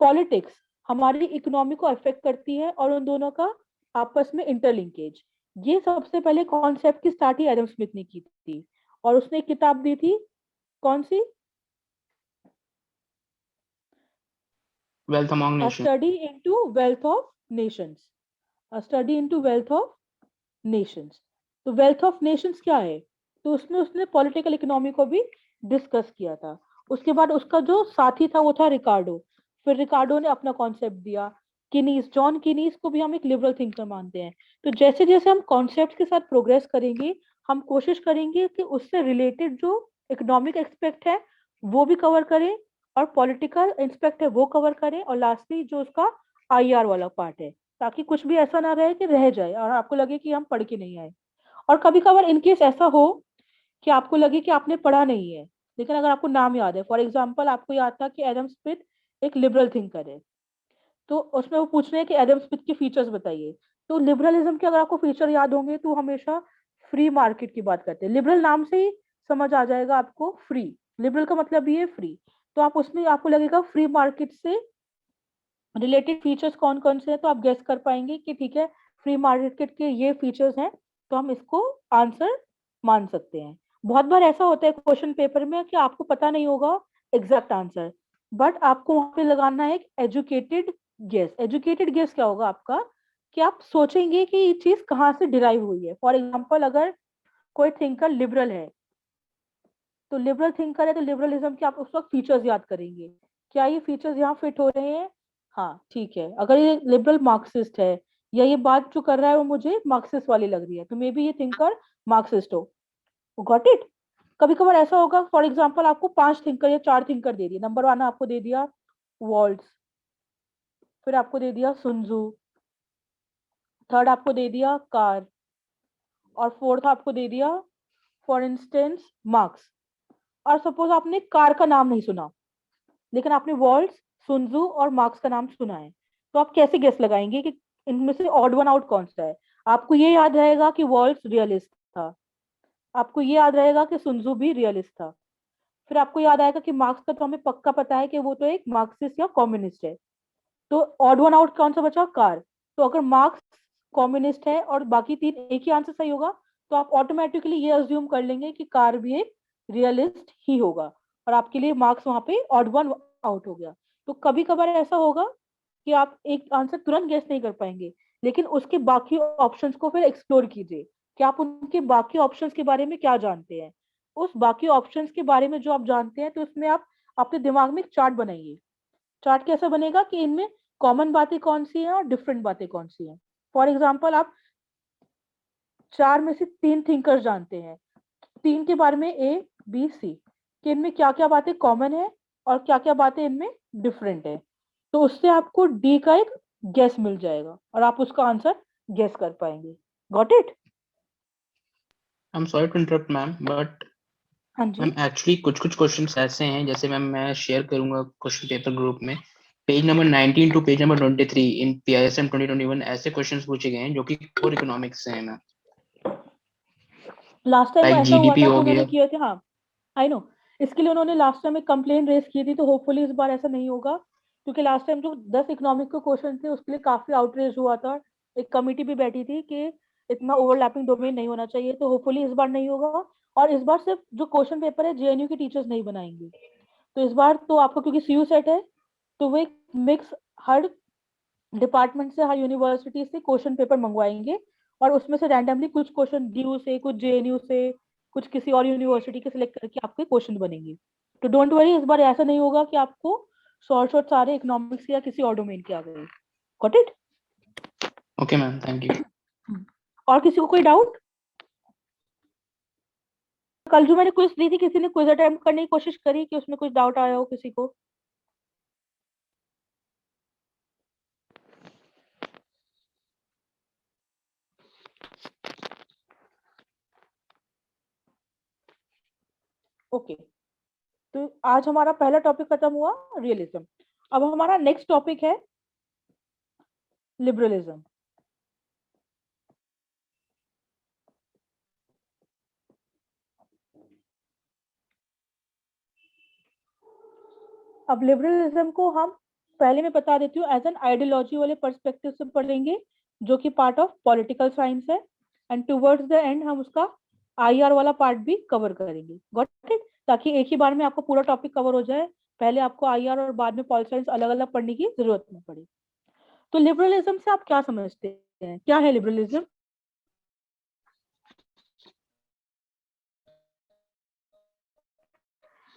पॉलिटिक्स हमारी इकोनॉमी को अफेक्ट करती है और उन दोनों का आपस में इंटरलिंकेज। ये सबसे पहले कॉन्सेप्ट की स्टार्ट ही एडम स्मिथ ने की थी, और उसने एक किताब दी थी, कौन सी, wealth among a nation. Study into wealth of nations. A study into wealth of nations. तो वेल्थ ऑफ नेशंस क्या है, तो उसमें उसने पॉलिटिकल इकोनॉमी को भी डिस्कस किया था। उसके बाद उसका जो साथी था वो था रिकार्डो। फिर रिकार्डो ने अपना कॉन्सेप्ट दिया। जॉन किनीस को भी हम एक लिबरल थिंकर मानते हैं। तो जैसे जैसे हम कॉन्सेप्ट के साथ प्रोग्रेस करेंगे, हम कोशिश करेंगे कि उससे रिलेटेड जो इकोनॉमिक एक्सपेक्ट है वो भी कवर करें, और पॉलिटिकल एक्सपेक्ट है वो कवर करें, और लास्टली जो उसका आईआर वाला पार्ट है, ताकि कुछ भी ऐसा ना रहे कि रह जाए और आपको लगे कि हम पढ़ के नहीं आए। और कभी कभार इनकेस ऐसा हो कि आपको लगे कि आपने पढ़ा नहीं है, लेकिन अगर आपको नाम याद है, फॉर एग्जाम्पल आपको याद था कि एडम स्मिथ एक लिबरल थिंकर है, तो उसमें वो पूछ रहे हैं कि एडम स्मिथ के फीचर्स बताइए। तो लिबरलिज्म के अगर आपको फीचर याद होंगे तो हमेशा फ्री मार्केट की बात करते हैं। लिबरल नाम से ही समझ आ जाएगा आपको, फ्री, लिबरल का मतलब ये है फ्री। तो आप उसमें आपको लगेगा फ्री मार्केट से रिलेटेड फीचर्स कौन कौन से हैं, तो आप गेस कर पाएंगे कि ठीक है फ्री मार्केट के ये फीचर्स हैं, तो हम इसको आंसर मान सकते हैं। बहुत बार ऐसा होता है क्वेश्चन पेपर में कि आपको पता नहीं होगा एग्जैक्ट आंसर, बट आपको वहां पे लगाना है एक एजुकेटेड गेस। एजुकेटेड गेस क्या होगा आपका, कि आप सोचेंगे कि ये चीज कहाँ से डिराइव हुई है। फॉर एग्जाम्पल अगर कोई थिंकर लिबरल है, तो लिबरल थिंकर है तो लिबरलिज्म के आप उस वक्त फीचर्स याद करेंगे, क्या ये फीचर्स यहाँ फिट हो रहे हैं, हाँ ठीक है। अगर ये लिबरल मार्क्सिस्ट है, या ये बात जो कर रहा है वो मुझे मार्क्सिस्ट वाली लग रही है, तो मे बी ये थिंकर मार्क्सिस्ट हो। Got it. कभी कभार ऐसा होगा, फॉर एग्जाम्पल आपको 5 थिंकर या 4 थिंकर दे दिए, नंबर 1 आपको दे दिया वॉल्स, फिर आपको दे दिया सुनजू, थर्ड आपको दे दिया कार, और फोर्थ आपको दे दिया फॉर इंस्टेंस मार्क्स। और सपोज आपने कार का नाम नहीं सुना, लेकिन आपने वॉल्स, सुनजू और मार्क्स का नाम सुना है, तो आप कैसे गेस लगाएंगे कि इनमें से ऑड वन आउट कौन सा है? आपको ये याद रहेगा कि वॉल्स रियलिस्ट था, आपको ये याद रहेगा कि सुनजू भी रियलिस्ट था, फिर आपको याद आएगा कि मार्क्स का तो हमें पक्का पता है कि वो तो एक मार्क्सिस्ट या कम्युनिस्ट है। तो ऑड वन आउट कौन सा बचा? कार। तो अगर मार्क्स कम्युनिस्ट है और बाकी 3 एक ही आंसर सही होगा, तो आप ऑटोमेटिकली ये अज्यूम कर लेंगे कि कार भी एक रियलिस्ट ही होगा, और आपके लिए मार्क्स वहां पे ऑड वन आउट हो गया। तो कभी कभार ऐसा होगा कि आप एक आंसर तुरंत गेस नहीं कर पाएंगे, लेकिन उसके बाकी ऑप्शंस को फिर एक्सप्लोर कीजिए कि आप उनके बाकी ऑप्शंस के बारे में क्या जानते हैं। उस बाकी ऑप्शंस के बारे में जो आप जानते हैं, तो उसमें आप अपने दिमाग में एक चार्ट बनाइए। चार्ट कैसा बनेगा कि इनमें कॉमन बातें कौन सी हैं और डिफरेंट बातें कौन सी हैं। फॉर एग्जाम्पल आप 4 में से 3 थिंकर्स जानते हैं, 3 के बारे में ए बी सी, कि इनमें क्या क्या बातें कॉमन है और क्या क्या बातें इनमें डिफरेंट है। तो उससे आपको डी का एक गेस मिल जाएगा और आप उसका आंसर गेस कर पाएंगे। Got it? I am sorry to interrupt ma'am, but हाँ जी। मैम एक्चुअली कुछ कुछ क्वेश्चंस ऐसे हैं, जैसे मैम मैं शेयर करूंगा क्वेश्चन पेपर ग्रुप में, page number 19 to page number 23 in PISM 2021 ऐसे क्वेश्चंस पूछे गए हैं जो कि कोर इकोनॉमिक्स से हैं मैम, लास्ट टाइम लाइक ऐसा हुआ GDP था हो तो उन्होंने गया। किए थे। हाँ, आई नो। इसके लिए उन्होंने लास्ट टाइम एक कंप्लेन रेज की थी, तो होपफुली इस बार ऐसा नहीं होगा, क्योंकि लास्ट टाइम जो 10 इकोनॉमिक के क्वेश्चन थे उसके लिए काफी आउटरीच हुआ था। एक कमिटी भी बैठी थी कि इतना ओवरलैपिंग डोमेन नहीं होना चाहिए, तो होपफुली इस बार नहीं होगा। और इस बार सिर्फ जो क्वेश्चन पेपर है JNU के टीचर्स नहीं बनाएंगे। तो इस बार तो आपको, क्योंकि CU सेट है, तो वो एक मिक्स हर डिपार्टमेंट से, हर यूनिवर्सिटी से क्वेश्चन पेपर मंगवाएंगे, और उसमें से रैंडमली कुछ क्वेश्चन DU से, कुछ JNU से, कुछ किसी और यूनिवर्सिटी के सिलेक्ट करके आपके क्वेश्चन बनेंगे। तो डोंट वरी, इस बार ऐसा नहीं होगा कि आपको शॉर्ट सारे इकोनॉमिक्स या किसी और डोमेन के आ गए। Got it? Okay ma'am, thank you. और किसी को कोई डाउट? कल जो मैंने क्विज दी थी, किसी ने क्विज अटेम्प्ट करने की कोशिश करी कि उसमें कुछ डाउट आया हो किसी को? ओके, तो आज हमारा पहला टॉपिक खत्म हुआ, रियलिज्म। अब हमारा नेक्स्ट टॉपिक है लिबरलिज्म। अब लिबरलिज्म को हम, पहले मैं बता देती हूँ, एज एन आइडियोलॉजी वाले पर्सपेक्टिव से पढ़ेंगे, जो कि पार्ट ऑफ पॉलिटिकल साइंस है। एंड टुवर्ड्स द एंड हम उसका IR वाला पार्ट भी कवर करेंगे। Got it? ताकि एक ही बार में आपको पूरा टॉपिक कवर हो जाए, पहले आपको IR और बाद में पॉल साइंस अलग अलग पढ़ने की जरूरत न पड़े। तो लिबरलिज्म से आप क्या समझते हैं? क्या है लिबरलिज्म?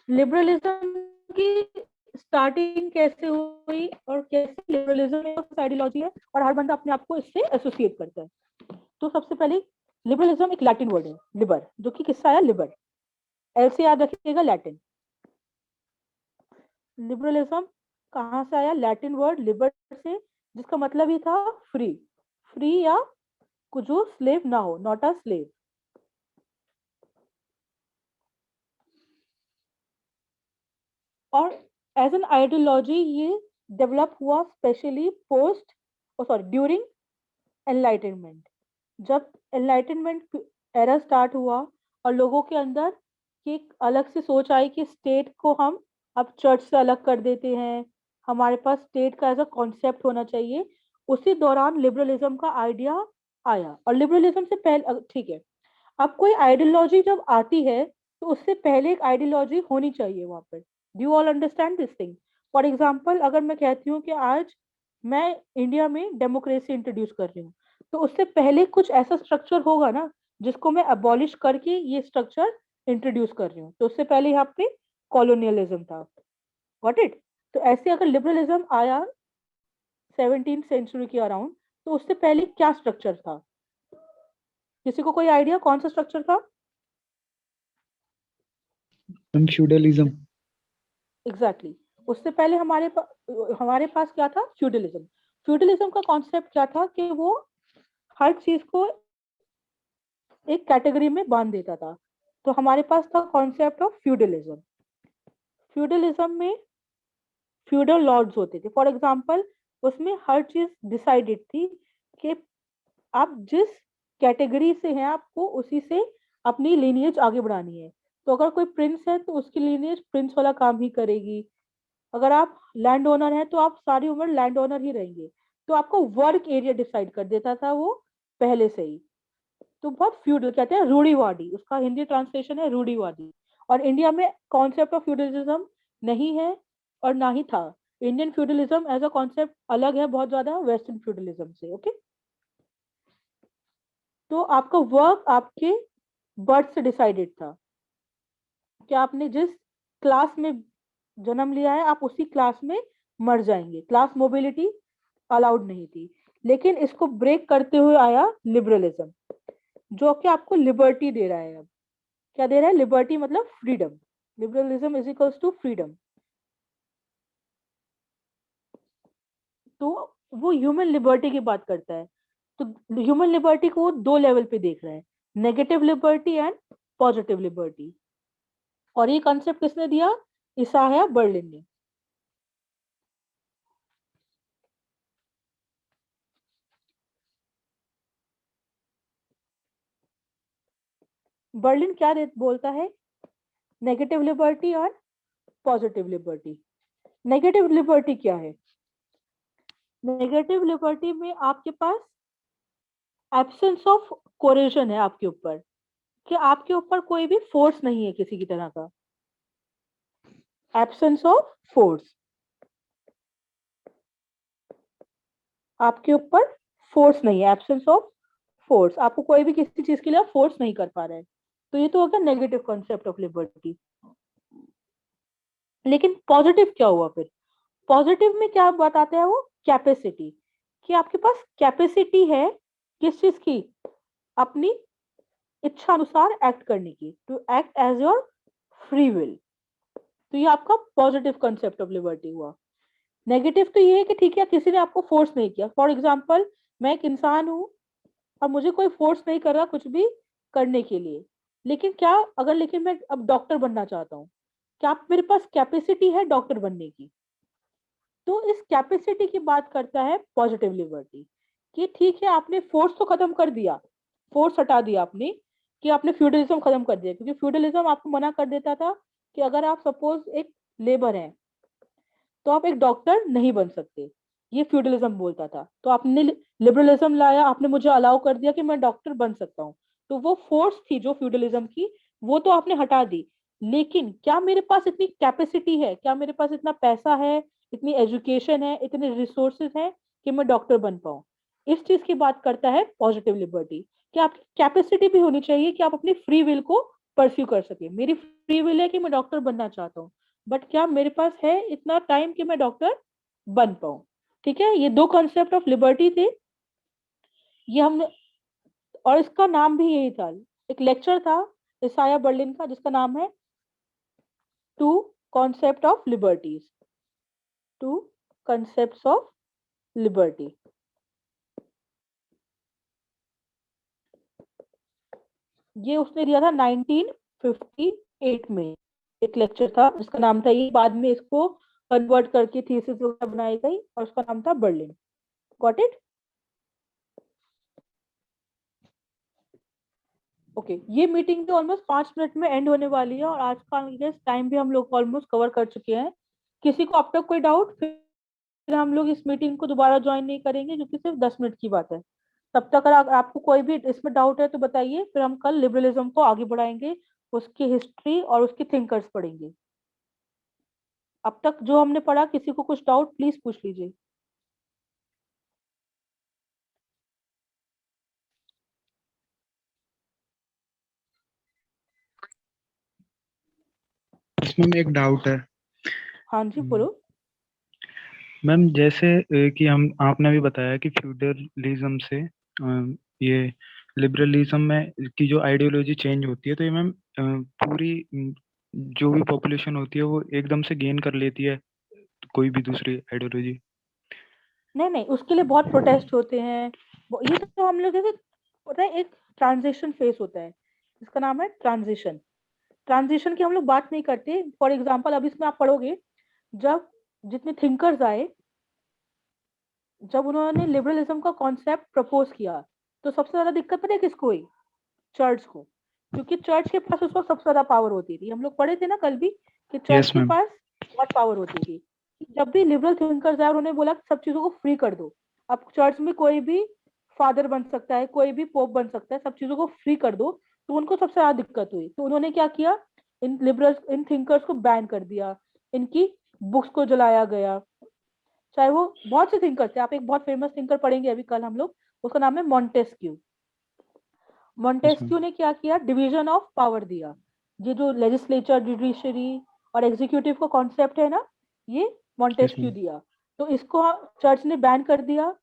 लिबरलिज्म की स्टार्टिंग कैसे हुई और कैसे लिबरलिज्म एक आइडियोलॉजी है और हर बंदा अपने आप को इससे एसोसिएट करता है। तो सबसे पहले, लिबरलिज्म एक लैटिन वर्ड है, लिबर, जो कि किससे आया? लिबर। एल से याद रखिएगा, लैटिन। लिबरलिज्म कहाँ से आया? लैटिन वर्ड लिबर से, जिसका मतलब ही था फ्री। फ्री या जो स्लेव ना हो, नॉट अ स्लेव। और एज एन आइडियोलॉजी ये डेवलप हुआ specially post, sorry, during enlightenment. जब एनलाइटनमेंट एरा स्टार्ट हुआ और लोगों के अंदर एक अलग से सोच आई कि स्टेट को हम अब चर्च से अलग कर देते हैं, हमारे पास स्टेट का एज अ कॉन्सेप्ट होना चाहिए, उसी दौरान लिबरलिज्म का आइडिया आया। और लिबरलिज्म से पहले, ठीक है, अब कोई आइडियोलॉजी जब आती है तो उससे पहले एक आइडियोलॉजी होनी चाहिए वहां पर। Do you all understand this thing? For example, अगर मैं कहती हूँ कि आज मैं इंडिया में डेमोक्रेसी इंट्रोड्यूस कर रही हूँ, तो उससे पहले कुछ ऐसा स्ट्रक्चर होगा ना, जिसको मैं अबॉलिश करके ये स्ट्रक्चर इंट्रोड्यूस कर रही हूँ। तो उससे पहले यहाँ पे कॉलोनियलिज्म था। Got it? तो ऐसे अगर लिबरलिज्म आया 17th सेंचुरी के अराउंड, तो उससे पहले क्या स्ट्रक्चर था? किसी को कोई आइडिया कौन सा स्ट्रक्चर था? फ्यूडलिज्म। एग्जैक्टली उससे पहले हमारे पास क्या था? फ्यूडलिज्म। फ्यूडलिज्म का कॉन्सेप्ट क्या था कि वो हर चीज को एक कैटेगरी में बांध देता था। तो हमारे पास था कॉन्सेप्ट ऑफ फ्यूडलिज्म। फ्यूडलिज्म में फ्यूडल लॉर्ड्स होते थे। फॉर एग्जाम्पल, उसमें हर चीज डिसाइडेड थी कि आप जिस कैटेगरी से हैं आपको उसी से अपनी लीनिएज आगे बढ़ानी है। तो अगर कोई प्रिंस है तो उसकी लीनिएज प्रिंस वाला काम ही करेगी। अगर आप लैंड ओनर हैं तो आप सारी उम्र लैंड ओनर ही रहेंगे। तो आपको वर्क एरिया डिसाइड कर देता था वो पहले से ही। तो बहुत फ्यूडल, कहते हैं रूढ़िवादी, उसका हिंदी ट्रांसलेशन है रूढ़िवादी। और इंडिया में कॉन्सेप्ट ऑफ फ्यूडलिज्म नहीं है और ना ही था। Indian feudalism as a concept अलग है बहुत ज्यादा वेस्टर्न फ्यूडलिज्म से। ओके, तो आपका वर्क आपके बर्थ से डिसाइडेड था कि आपने जिस क्लास में जन्म लिया है आप उसी क्लास में मर जाएंगे। क्लास मोबिलिटी अलाउड नहीं थी। लेकिन इसको ब्रेक करते हुए आया लिबरलिज्म, जो कि आपको लिबर्टी दे रहा है। अब क्या दे रहा है? लिबर्टी मतलब freedom. Liberalism is equals to freedom. तो वो ह्यूमन लिबर्टी की बात करता है। तो ह्यूमन लिबर्टी को वो दो लेवल पे देख रहा है, negative liberty and positive liberty. और ये कॉन्सेप्ट किसने दिया? इसाया बर्लिन ने। बर्लिन क्या बोलता है? नेगेटिव लिबर्टी और पॉजिटिव लिबर्टी। नेगेटिव लिबर्टी क्या है? नेगेटिव लिबर्टी में आपके पास एब्सेंस ऑफ कोरेजन है आपके ऊपर, कि आपके ऊपर कोई भी फोर्स नहीं है किसी की तरह का। एब्सेंस ऑफ फोर्स, आपके ऊपर फोर्स नहीं है, एब्सेंस ऑफ फोर्स, आपको कोई भी किसी चीज के लिए फोर्स नहीं कर पा रहा है। तो ये तो होगा नेगेटिव कॉन्सेप्ट ऑफ लिबर्टी। लेकिन पॉजिटिव क्या हुआ फिर? पॉजिटिव में क्या बताता है वो? कैपेसिटी, कि आपके पास कैपेसिटी है किस चीज की? अपनी इच्छा अनुसार एक्ट करने की, to act as your free will. तो ये आपका पॉजिटिव कॉन्सेप्ट ऑफ लिबर्टी हुआ। नेगेटिव तो ये है कि ठीक है, किसी ने आपको फोर्स नहीं किया। फॉर एग्जाम्पल, मैं एक इंसान हूं और मुझे कोई फोर्स नहीं कर रहा कुछ भी करने के लिए, लेकिन क्या अगर लेकिन मैं अब डॉक्टर बनना चाहता हूँ, क्या मेरे पास कैपेसिटी है डॉक्टर बनने की? तो इस कैपेसिटी की बात करता है पॉजिटिव लिबर्टी, कि ठीक है आपने फोर्स तो खत्म कर दिया, फोर्स हटा दिया आपने, कि आपने फ्यूडलिज्म खत्म कर दिया। क्योंकि फ्यूडलिज्म आपको मना कर देता था कि अगर आप सपोज एक लेबर हैं तो आप एक डॉक्टर नहीं बन सकते, ये फ्यूडलिज्म बोलता था। तो आपने लिबरलिज्म लाया, आपने मुझे अलाउ कर दिया कि मैं डॉक्टर बन सकता हूँ। तो वो फोर्स थी जो फ्यूडलिज्म की, वो तो आपने हटा दी। लेकिन क्या मेरे पास इतनी कैपेसिटी है, क्या मेरे पास इतना पैसा है, इतनी एजुकेशन है, इतने रिसोर्सेज है कि मैं डॉक्टर बन पाऊँ? इस चीज की बात करता है पॉजिटिव लिबर्टी, कि आपकी कैपेसिटी भी होनी चाहिए कि आप अपनी फ्री विल को परस्यू कर सके। मेरी फ्री विल है कि मैं डॉक्टर बनना चाहता हूँ, बट क्या मेरे पास है इतना टाइम कि मैं डॉक्टर बन पाऊं? ठीक है, ये दो कॉन्सेप्ट ऑफ लिबर्टी थे, ये हमने। और इसका नाम भी यही था, एक लेक्चर था इसाया बर्लिन का जिसका नाम है two concepts of liberties, two concepts of liberty. ये उसने दिया था 1958 में, एक लेक्चर था जिसका नाम था ये। बाद में इसको कन्वर्ट करके थीसिस वगैरह बनाई गई और उसका नाम था बर्लिन। Got it? ओके, ये मीटिंग भी ऑलमोस्ट 5 मिनट में एंड होने वाली है और आज का टाइम भी हम लोग ऑलमोस्ट कवर कर चुके हैं। किसी को अब तक कोई डाउट? फिर हम लोग इस मीटिंग को दोबारा ज्वाइन नहीं करेंगे क्योंकि सिर्फ 10 मिनट की बात है। तब तक अगर आपको कोई भी इसमें डाउट है तो बताइए, फिर हम कल लिबरलिज्म को आगे बढ़ाएंगे, उसकी हिस्ट्री और उसके थिंकर्स पढ़ेंगे। अब तक जो हमने पढ़ा, किसी को कुछ डाउट प्लीज पूछ लीजिए। इसमें एक डाउट है। हाँ जी बोलो। मैम जैसे कि हम आपने भी बताया कि फ्यूडलिज्म से ये लिबरलिज्म में की जो आइडियोलॉजी चेंज होती है, तो ये मैम पूरी जो भी पॉपुलेशन होती है वो एकदम से गेन कर लेती है कोई भी दूसरी आइडियोलॉजी? नहीं नहीं, उसके लिए बहुत प्रोटेस्ट होते हैं। ये तो हम लोग जैसे पता है, एक ट्रांजिशन फेस होता है जिसका नाम है ट्रांजिशन। ट्रांजिशन की हम लोग बात नहीं करते। फॉर एग्जाम्पल, अब इसमें आप पढ़ोगे, जब जितने थिंकर्स आए, जब उन्होंने लिबरलिज्म का कॉन्सेप्ट प्रपोज किया, तो सबसे ज्यादा दिक्कत पता है किसको हुई? चर्च को। क्योंकि चर्च के पास उस वक्त सबसे ज्यादा पावर होती थी। हम लोग पढ़े थे ना कल भी कि चर्च यस के मैम। पास बहुत पावर होती थी। जब भी लिबरल थिंकर्स आए, उन्होंने बोला कि सब चीजों को फ्री कर दो। अब चर्च में कोई भी फादर बन सकता है, कोई भी पोप बन सकता है, सब चीजों को फ्री कर दो। तो उनको सबसे ज्यादा दिक्कत हुई, तो उन्होंने क्या किया? इन थिंकर्स को बैन कर दिया, इनकी बुक्स को जलाया गया। चाहे वो बहुत से थिंकर थे, आप एक बहुत फेमस थिंकर पढ़ेंगे अभी कल हम लोग, उसका नाम है मॉन्टेस्क्यू। Yes ma'am. मॉन्टेस्क्यू ने क्या किया? डिवीजन ऑफ पावर दिया। ये जो लेजिस्लेचर, जुडिशरी और एग्जीक्यूटिव का कॉन्सेप्ट है ना, ये यस मॉन्टेस्क्यू मैम। दिया। तो इसको चर्च ने बैन कर दिया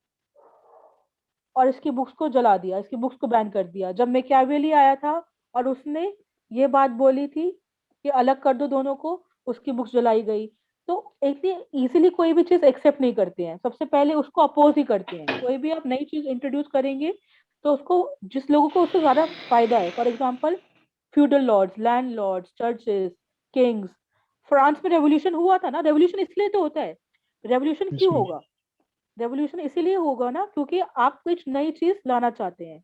और इसकी बुक्स को जला दिया, इसकी बुक्स को बैन कर दिया। जब मैकियावेली आया था और उसने ये बात बोली थी कि अलग कर दो दोनों को, उसकी बुक्स जलाई गई। तो एक इजीली कोई भी चीज एक्सेप्ट नहीं करते हैं, सबसे पहले उसको अपोज ही करते हैं। कोई भी आप नई चीज इंट्रोड्यूस करेंगे तो उसको, जिस लोगों को उससे ज्यादा फायदा है, for example feudal lords, land lords, churches, kings. France में रेवोल्यूशन हुआ था ना, रेवोल्यूशन इसलिए तो होता है। रेवोल्यूशन क्यों जी। होगा? रेवोल्यूशन इसीलिए होगा ना क्योंकि आप कुछ नई चीज लाना चाहते हैं,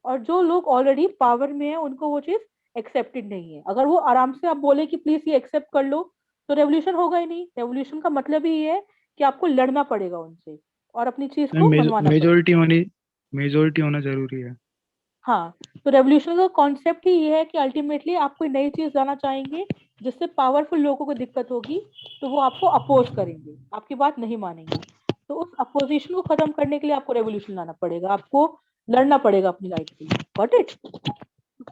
और जो लोग ऑलरेडी पावर में है उनको वो चीज एक्सेप्टेड नहीं है। अगर वो आराम से आप बोले कि प्लीज ये एक्सेप्ट कर लो, तो रेवोल्यूशन होगा ही नहीं। रेवोल्यूशन का मतलब ही ये है कि आपको लड़ना पड़ेगा उनसे और अपनी चीज को मनवाना पड़ेगा। मेजोरिटी होना जरूरी है। हाँ, तो रेवोल्यूशन का कॉन्सेप्ट ही ये है कि अल्टीमेटली आप कोई नई चीज लाना चाहेंगे जिससे पावरफुल लोगों को दिक्कत होगी, तो वो आपको अपोज करेंगे, आपकी बात नहीं मानेंगे। तो उस अपोजिशन को खत्म करने के लिए आपको रेवोल्यूशन लाना पड़ेगा, आपको लड़ना पड़ेगा अपनी राइट के लिए। Got it?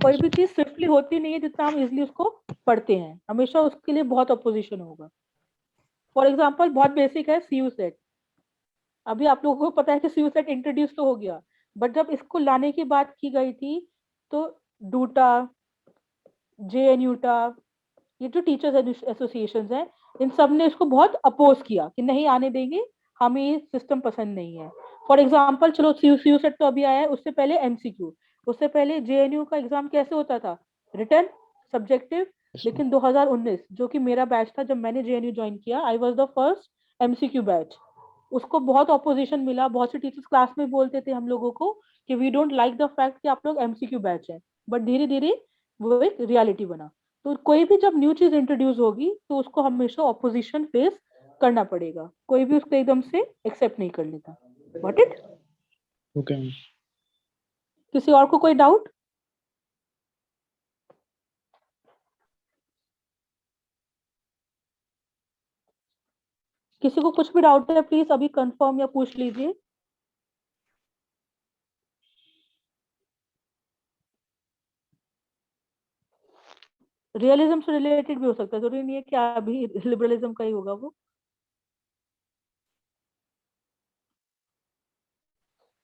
कोई भी चीज स्विफ्टली होती नहीं है जितना हम इजिली उसको पढ़ते हैं, हमेशा उसके लिए बहुत अपोजिशन होगा। फॉर एग्जाम्पल बहुत बेसिक है सीयू सेट। अभी आप लोगों को पता है कि सीयू सेट इंट्रोड्यूस तो हो गया, बट जब इसको लाने की बात की गई थी तो डूटा, जेएनयूटा, ये जो टीचर्स एसोसिएशंस हैं, इन सब ने इसको बहुत अपोज किया कि नहीं आने देंगे, हमें ये सिस्टम पसंद नहीं है। फॉर एग्जाम्पल चलो सीयू सेट तो अभी आया है, उससे पहले एमसीक्यू, उससे पहले जेएनयू का एग्जाम कैसे होता था? Written, subjective. लेकिन 2019 जो कि मेरा बैच था, जब मैंने जेएनयू ज्वाइन किया, I was the first MCQ batch. उसको बहुत ऑपोजिशन मिला, बहुत से टीचर्स क्लास में बोलते थे हम लोगों को कि we don't like the fact कि आप लोग एमसीक्यू बैच है, बट धीरे धीरे वो एक रियलिटी बना। तो कोई भी जब न्यू चीज इंट्रोड्यूस होगी तो उसको हमेशा ऑपोजिशन फेस करना पड़ेगा, कोई भी उसको एकदम से एक्सेप्ट नहीं कर लेता। Got it? ओके। किसी और को कोई डाउट? किसी को कुछ भी डाउट है प्लीज अभी कंफर्म या पूछ लीजिए। रियलिज्म से रिलेटेड भी हो सकता है, जरूरी नहीं है कि अभी लिबरलिज्म का ही होगा वो।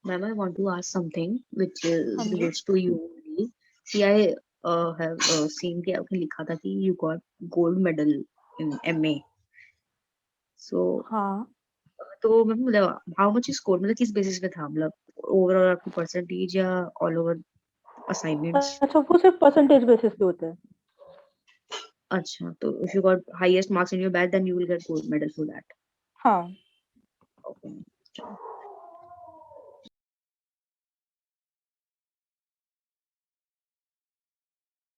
Ma'am, I want to ask something which हाँ जी। relates to you only. See, I have seen कि आपने लिखा था कि you got gold medal in MA. So, हाँ, तो मैम मतलब how much is score, मतलब किस बेसिस पे था, मतलब ओवरऑल आपकी परसेंटेज या ऑल ओवर असाइनमेंट्स? अच्छा वो सिर्फ परसेंटेज बेसिस पे होता है। अच्छा, तो if you got highest marks in your batch then you will get gold medal for that. हाँ। Okay.